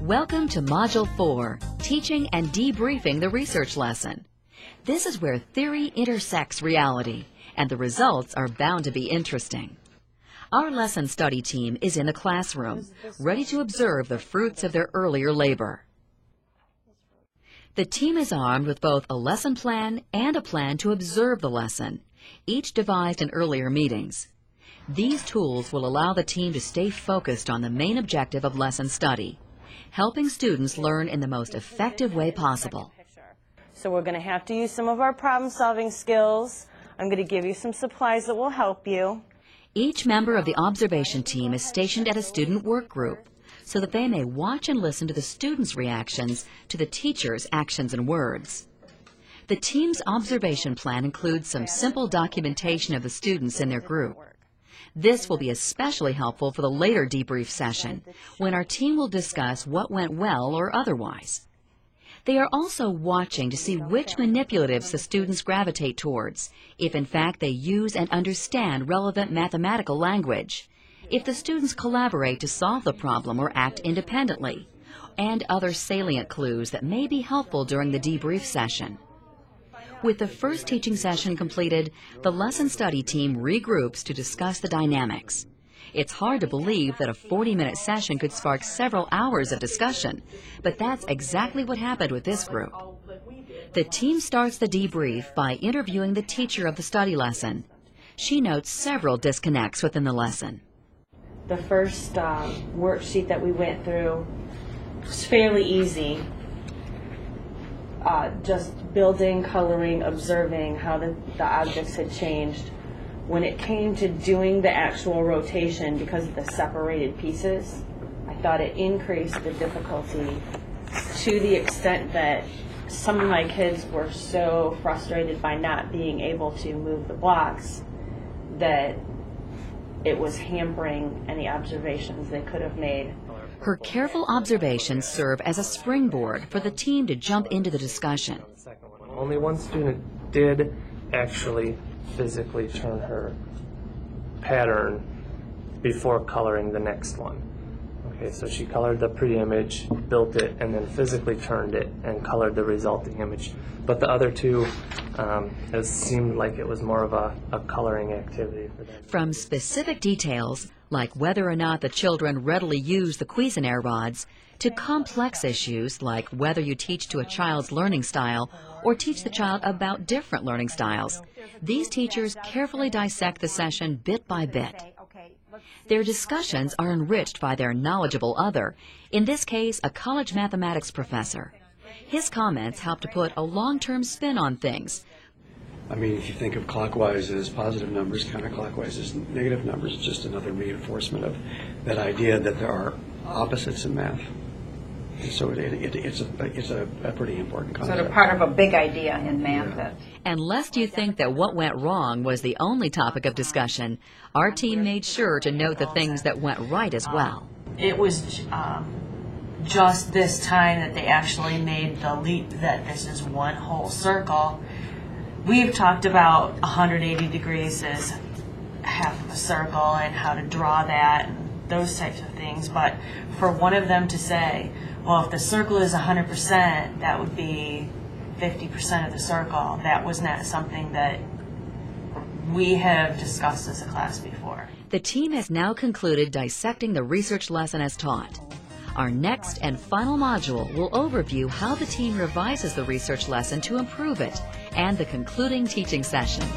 Welcome to Module 4, Teaching and Debriefing the Research Lesson. This is where theory intersects reality, and the results are bound to be interesting. Our lesson study team is in the classroom, ready to observe the fruits of their earlier labor. The team is armed with both a lesson plan and a plan to observe the lesson, each devised in earlier meetings. These tools will allow the team to stay focused on the main objective of lesson study, helping students learn in the most effective way possible. So we're going to have to use some of our problem-solving skills. I'm going to give you some supplies that will help you. Each member of the observation team is stationed at a student work group so that they may watch and listen to the students' reactions to the teacher's actions and words. The team's observation plan includes some simple documentation of the students in their group. This will be especially helpful for the later debrief session, when our team will discuss what went well or otherwise. They are also watching to see which manipulatives the students gravitate towards, if in fact they use and understand relevant mathematical language, if the students collaborate to solve the problem or act independently, and other salient clues that may be helpful during the debrief session. With the first teaching session completed, the lesson study team regroups to discuss the dynamics. It's hard to believe that a 40-minute session could spark several hours of discussion, but that's exactly what happened with this group. The team starts the debrief by interviewing the teacher of the study lesson. She notes several disconnects within the lesson. The first worksheet that we went through was fairly easy. Just building, coloring, observing how the objects had changed. When it came to doing the actual rotation, because of the separated pieces, I thought it increased the difficulty to the extent that some of my kids were so frustrated by not being able to move the blocks that it was hampering any observations they could have made. Her careful observations serve as a springboard for the team to jump into the discussion. Only one student did actually physically turn her pattern before coloring the next one. Okay, so she colored the pre-image, built it, and then physically turned it and colored the resulting image. But the other two, it seemed like it was more of a coloring activity for them. From specific details, like whether or not the children readily use the Cuisenaire rods, to complex issues like whether you teach to a child's learning style or teach the child about different learning styles, these teachers carefully dissect the session bit by bit. Their discussions are enriched by their knowledgeable other, in this case a college mathematics professor. His comments help to put a long-term spin on things. I mean, if you think of clockwise as positive numbers, counterclockwise as negative numbers, it's just another reinforcement of that idea that there are opposites in math. And so it's a pretty important concept. Sort of part of a big idea in math. Yeah. And lest you think that what went wrong was the only topic of discussion, our team made sure to note the things that went right as well. It was just this time that they actually made the leap that this is one whole circle. We've talked about 180 degrees as half of a circle and how to draw that and those types of things, but for one of them to say, well, if the circle is 100%, that would be 50% of the circle. That was not something that we have discussed as a class before. The team has now concluded dissecting the research lesson as taught. Our next and final module will overview how the team revises the research lesson to improve it and the concluding teaching session.